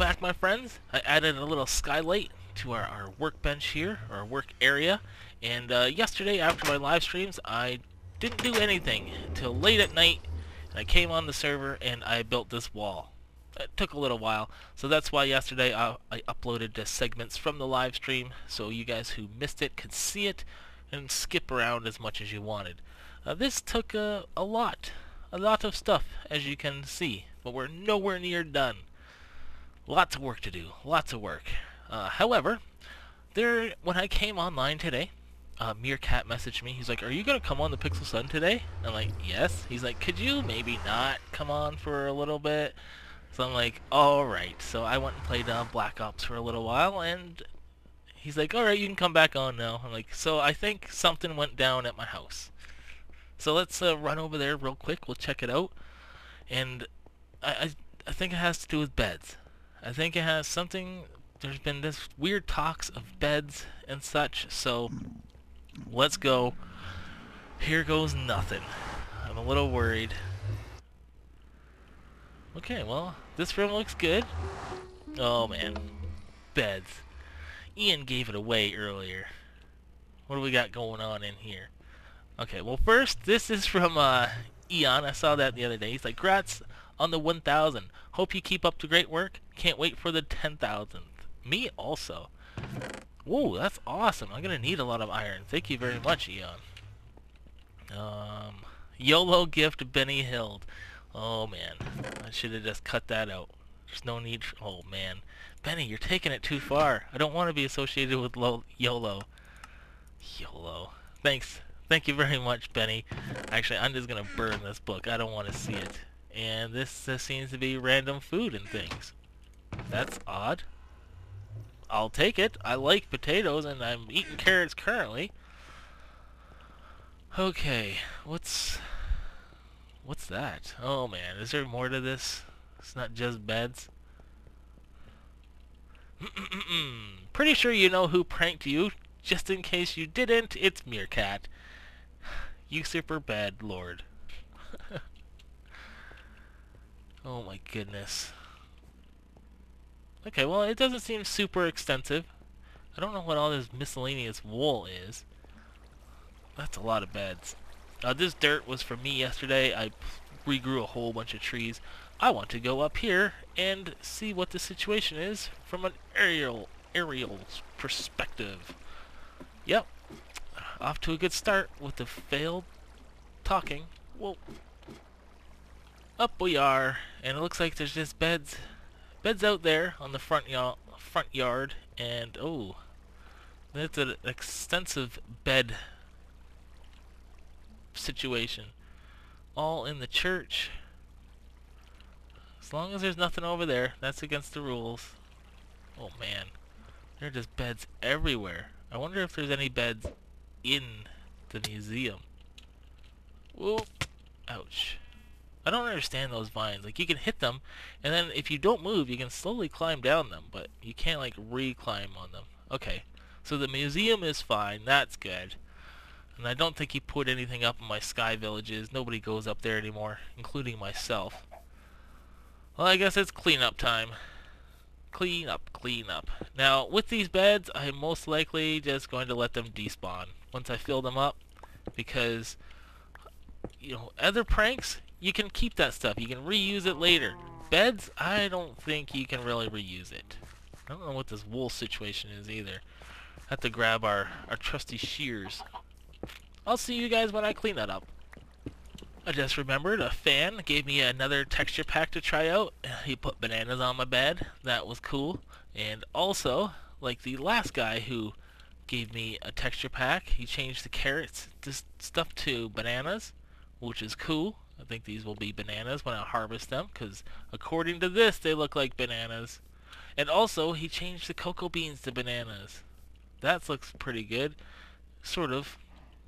back, my friends. I added a little skylight to our workbench here, our work area. And yesterday, after my live streams, I didn't do anything till late at night. And I came on the server and I built this wall. It took a little while, so that's why yesterday I uploaded the segments from the live stream, so you guys who missed it could see it and skip around as much as you wanted. This took a lot of stuff, as you can see, but we're nowhere near done. Lots of work to do, lots of work. However, when I came online today, Meerkat messaged me. He's like, "Are you gonna come on the Pixel Sun today?" I'm like, "Yes." He's like, "Could you maybe not come on for a little bit?" So I'm like, "Alright." So I went and played Black Ops for a little while, and he's like, "Alright, you can come back on now." I'm like, "So I think something went down at my house." So let's run over there real quick. We'll check it out. And I think it has to do with beds. I think it has something. There's been this weird talks of beds and such. So let's go. Here goes nothing. I'm a little worried. Okay, well, this room looks good. Oh man, beds. Ian gave it away earlier. What do we got going on in here? Okay, well first, this is from Ian. I saw that the other day. He's like, "Congrats on the 1,000. Hope you keep up the great work. Can't wait for the 10,000th. Me also." Whoa, that's awesome. I'm gonna need a lot of iron. Thank you very much, Ian. YOLO gift Benny Hild. Oh man, I should have just cut that out. There's no need for, oh man. Benny, you're taking it too far. I don't want to be associated with YOLO. YOLO. Thanks. Thank you very much, Benny. Actually, I'm just gonna burn this book. I don't want to see it. And this seems to be random food and things. That's odd. I'll take it. I like potatoes and I'm eating carrots currently. Okay, what's that? Oh man, is there more to this? It's not just beds. Pretty sure you know who pranked you. Just in case you didn't, it's Meerkat. Usurper bad lord. Oh my goodness. Okay, well it doesn't seem super extensive. I don't know what all this miscellaneous wool is. That's a lot of beds. This dirt was for me yesterday. I regrew a whole bunch of trees. I want to go up here and see what the situation is from an aerial's perspective. Yep. Off to a good start with the failed talking. Whoa. Up we are, and it looks like there's just beds out there on the front yard, and oh, that's an extensive bed situation. All in the church. As long as there's nothing over there, that's against the rules. Oh man, there are just beds everywhere. I wonder if there's any beds in the museum. Whoa, ouch. I don't understand those vines. Like, you can hit them, and then if you don't move, you can slowly climb down them, but you can't, like, re-climb on them. Okay, so the museum is fine. That's good. And I don't think he put anything up in my sky villages. Nobody goes up there anymore, including myself. Well, I guess it's cleanup time. Clean up. Now, with these beds, I'm most likely just going to let them despawn once I fill them up, because, you know, other pranks, you can keep that stuff. You can reuse it later. Beds, I don't think you can really reuse it. I don't know what this wool situation is either. I have to grab our trusty shears. I'll see you guys when I clean that up. I just remembered a fan gave me another texture pack to try out. He put bananas on my bed. That was cool. And also, like the last guy who gave me a texture pack, he changed the carrots stuff to bananas, which is cool. I think these will be bananas when I harvest them, because according to this, they look like bananas. And also, he changed the cocoa beans to bananas. That looks pretty good. Sort of.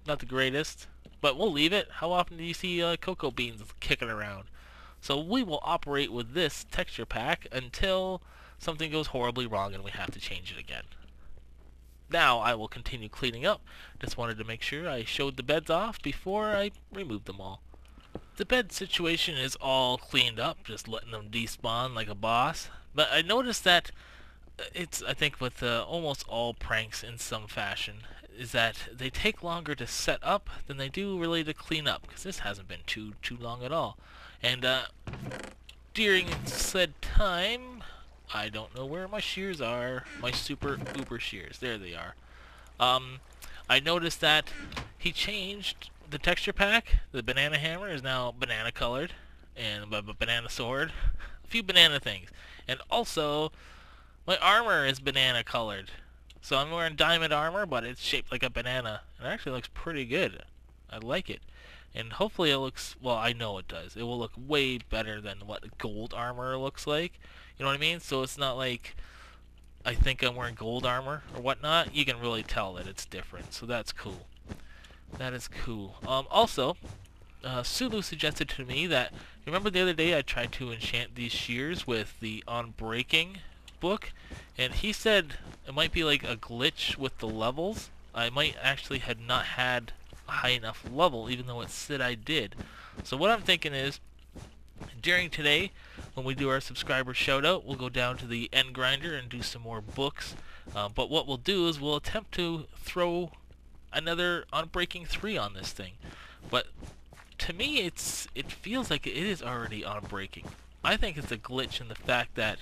Not the greatest, but we'll leave it. How often do you see cocoa beans kicking around? So we will operate with this texture pack until something goes horribly wrong and we have to change it again. Now I will continue cleaning up. Just wanted to make sure I showed the beds off before I removed them all. the bed situation is all cleaned up, just letting them despawn like a boss. But I noticed that I think with almost all pranks in some fashion, is that they take longer to set up than they do really to clean up, because this hasn't been too long at all. And during said time, I don't know where my shears are, my super uber shears, there they are. I noticed that he changed the texture pack. The banana hammer is now banana colored, and banana sword, a few banana things, and also my armor is banana colored. So I'm wearing diamond armor, but it's shaped like a banana. It actually looks pretty good. I like it. And hopefully it looks, well, I know it does. It will look way better than what gold armor looks like. You know what I mean? So it's not like I think I'm wearing gold armor or whatnot. You can really tell that it's different. So that's cool. That is cool. Also, Sulu suggested to me that, remember the other day I tried to enchant these shears with the Unbreaking book, and he said it might be like a glitch with the levels. I might actually had not had a high enough level, even though it said I did. So what I'm thinking is, during today, when we do our subscriber shout out, we'll go down to the end grinder and do some more books. But what we'll do is we'll attempt to throw another Unbreaking 3 on this thing. But to me, it feels like it is already Unbreaking. I think it's a glitch in the fact that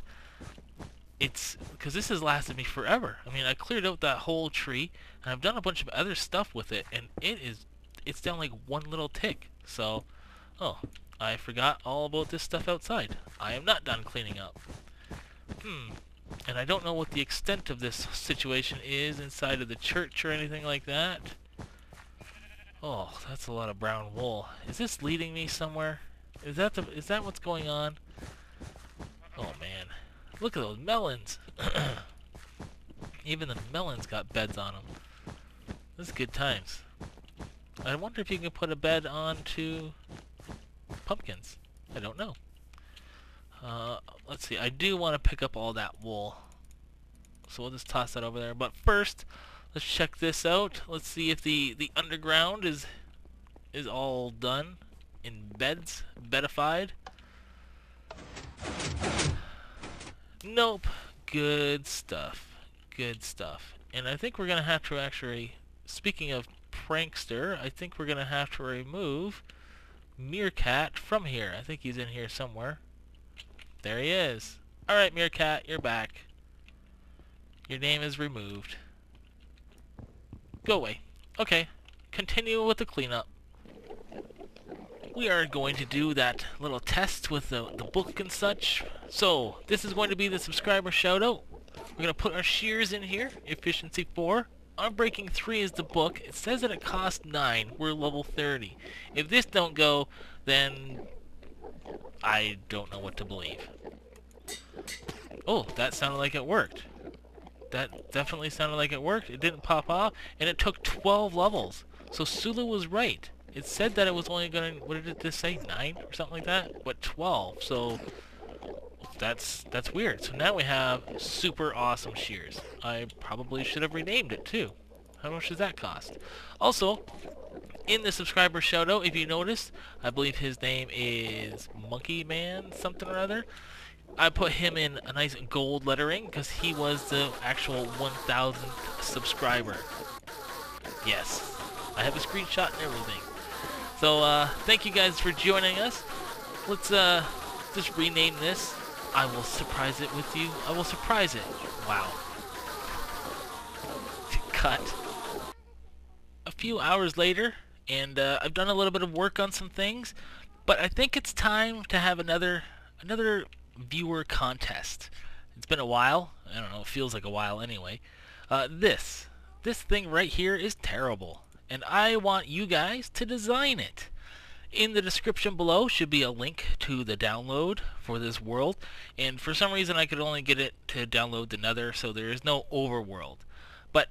it's because this has lasted me forever. I mean, I cleared out that whole tree, and I've done a bunch of other stuff with it, and it's down like one little tick. So, oh, I forgot all about this stuff outside. I am not done cleaning up. And I don't know what the extent of this situation is inside of the church or anything like that. Oh, that's a lot of brown wool. Is this leading me somewhere? Is that what's going on? Oh man, look at those melons. Even the melons got beds on them. This is good times. I wonder if you can put a bed onto pumpkins. I don't know. Let's see. I do want to pick up all that wool, so we'll just toss that over there. But first, let's check this out. Let's see if the underground is all done in beds, bedified. Nope. Good stuff. Good stuff. And I think we're gonna have to actually, speaking of prankster, I think we're gonna have to remove Meerkat from here. I think he's in here somewhere. There he is. Alright, Meerkat, you're back. Your name is removed. Go away. Okay, continue with the cleanup. We are going to do that little test with the book and such. So, this is going to be the subscriber shoutout. We're going to put our shears in here. Efficiency 4. Unbreaking 3 is the book. It says that it costs 9. We're level 30. If this don't go, then I don't know what to believe. Oh, that sounded like it worked. That definitely sounded like it worked. It didn't pop off, and it took 12 levels. So Sulu was right. It said that it was only going to, what did it just say, 9 or something like that? But 12, so that's weird. So now we have super awesome shears. I probably should have renamed it too. How much does that cost? Also, in the subscriber shoutout, if you noticed, I believe his name is Monkey Man something or other. I put him in a nice gold lettering because he was the actual 1,000th subscriber. Yes, I have a screenshot and everything. So thank you guys for joining us. Let's just rename this. I will surprise it with you. I will surprise it. Wow. Cut. A few hours later, and I've done a little bit of work on some things, but I think it's time to have another viewer contest. It's been a while. I don't know, it feels like a while anyway. This thing right here is terrible, and I want you guys to design it. In the description below should be a link to the download for this world, and for some reason I could only get it to download the Nether, so there is no overworld. But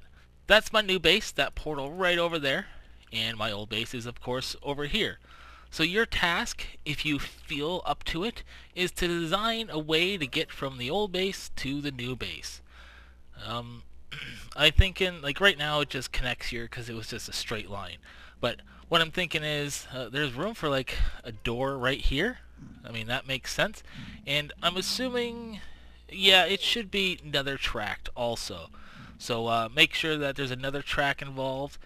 that's my new base, that portal right over there, and my old base is of course over here. So your task, if you feel up to it, is to design a way to get from the old base to the new base. I'm thinking, like right now it just connects here because it was just a straight line. But what I'm thinking is there's room for like a door right here. I mean, that makes sense. And I'm assuming, yeah, it should be nether tracked also. So make sure that there's another track involved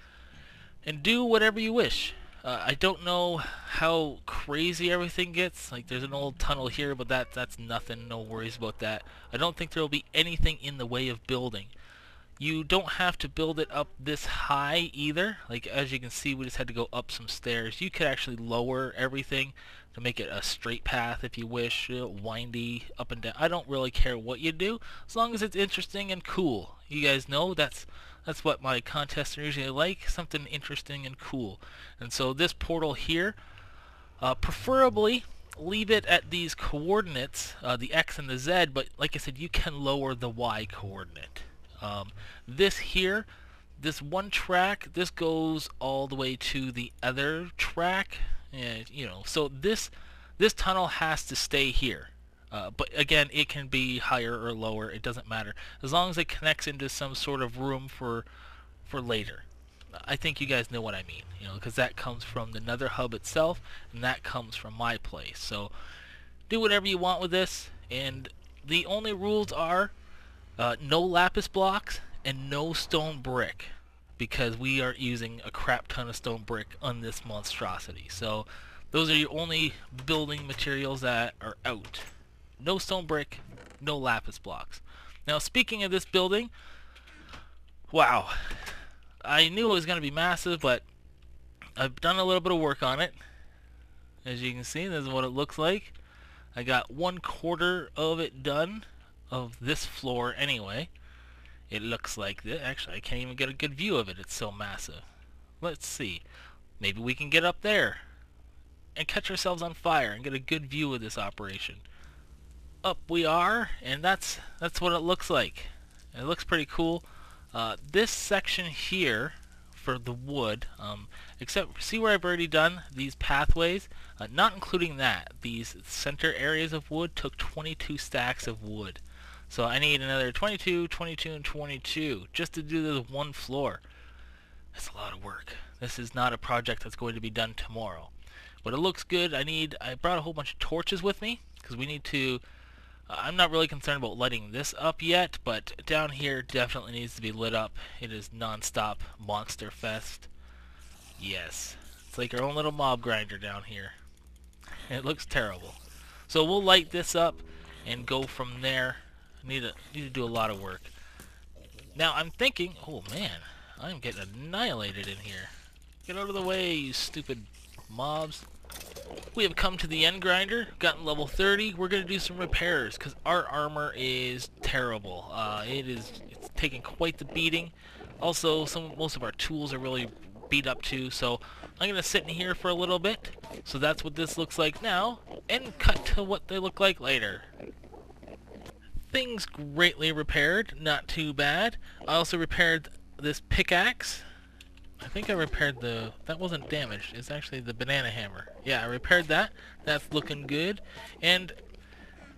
and do whatever you wish. I don't know how crazy everything gets. Like, there's an old tunnel here, but that's nothing. No worries about that. I don't think there will be anything in the way of building. You don't have to build it up this high either. Like, as you can see, we just had to go up some stairs. You could actually lower everything to make it a straight path if you wish, windy, up and down. I don't really care what you do, as long as it's interesting and cool. You guys know that's what my contests are usually like, something interesting and cool. And so this portal here, preferably leave it at these coordinates, the X and the Z, but like I said, you can lower the Y coordinate. This here, this one track, this goes all the way to the other track, and so this tunnel has to stay here. But again, it can be higher or lower, it doesn't matter, as long as it connects into some sort of room for later. I think you guys know what I mean, because that comes from the Nether hub itself, and that comes from my place. So do whatever you want with this, and the only rules are no lapis blocks and no stone brick, because we are using a crap ton of stone brick on this monstrosity. So those are your only building materials that are out. No stone brick, no lapis blocks. Now, speaking of this building, wow, I knew it was going to be massive, but I've done a little bit of work on it. As you can see, this is what it looks like. I got 1/4 of it done, of this floor anyway. It looks like this. Actually, I can't even get a good view of it. It's so massive. Let's see. Maybe we can get up there and catch ourselves on fire and get a good view of this operation. Up we are, and that's what it looks like. It looks pretty cool. This section here for the wood, except see where I've already done these pathways, not including that. These center areas of wood took 22 stacks of wood. So I need another 22, 22, and 22 just to do this one floor. That's a lot of work. This is not a project that's going to be done tomorrow. But it looks good. I brought a whole bunch of torches with me because we need to... I'm not really concerned about lighting this up yet, but down here definitely needs to be lit up. It is non-stop monster fest. Yes. It's like our own little mob grinder down here. It looks terrible. So we'll light this up and go from there. Need to do a lot of work. Now I'm thinking, oh man, I'm getting annihilated in here. Get out of the way, you stupid mobs. We have come to the end grinder, gotten level 30. We're gonna do some repairs because our armor is terrible. It's taking quite the beating. Also, most of our tools are really beat up too. So I'm gonna sit in here for a little bit. So that's what this looks like now, and cut to what they look like later. Things greatly repaired, not too bad. I also repaired this pickaxe. I think I repaired that wasn't damaged, it's actually the banana hammer. Yeah, I repaired that. That's looking good. And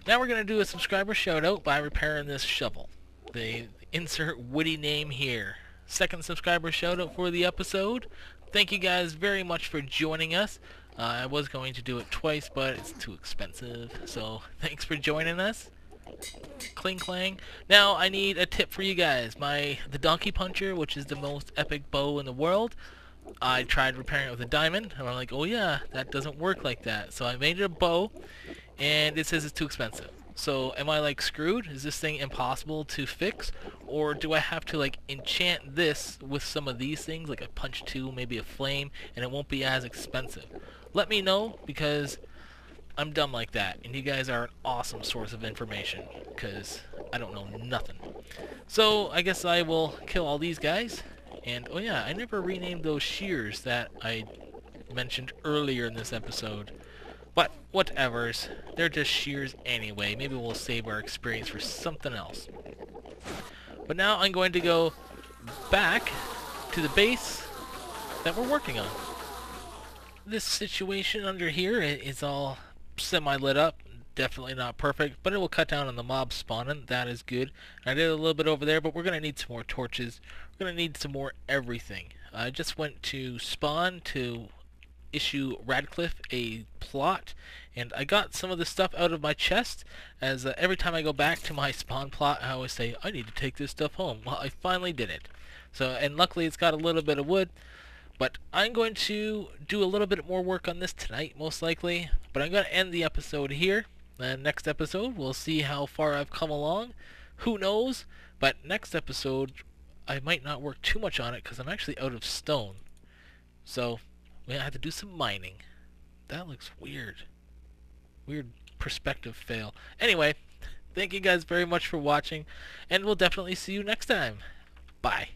now we're going to do a subscriber shout out by repairing this shovel. They insert witty name here. Second subscriber shout out for the episode. Thank you guys very much for joining us. I was going to do it twice, but it's too expensive. So thanks for joining us. Cling clang. Now I need a tip for you guys. The donkey puncher, which is the most epic bow in the world, I tried repairing it with a diamond, and I'm like, oh yeah, that doesn't work like that. So I made it a bow, and it says it's too expensive. So am I like screwed? Is this thing impossible to fix? Or do I have to like enchant this with some of these things, like a punch 2, maybe a flame, and it won't be as expensive? Let me know, because I'm dumb like that, and you guys are an awesome source of information, because I don't know nothing. So I guess I will kill all these guys, and oh yeah, I never renamed those shears that I mentioned earlier in this episode. But whatevers, they're just shears anyway. Maybe we'll save our experience for something else. But now I'm going to go back to the base that we're working on. This situation under here is all semi-lit up. Definitely not perfect, but it will cut down on the mob spawning. That is good. I did a little bit over there, but we're going to need some more torches. We're going to need some more everything. I just went to spawn to issue Radcliffe a plot, and I got some of the stuff out of my chest, as every time I go back to my spawn plot, I always say, I need to take this stuff home. Well, I finally did it. So, and luckily it's got a little bit of wood, but I'm going to do a little bit more work on this tonight, most likely. But I'm going to end the episode here. Next episode, we'll see how far I've come along. Who knows? But next episode, I might not work too much on it because I'm actually out of stone. So, we have to do some mining. That looks weird. Weird perspective fail. Anyway, thank you guys very much for watching, and we'll definitely see you next time. Bye.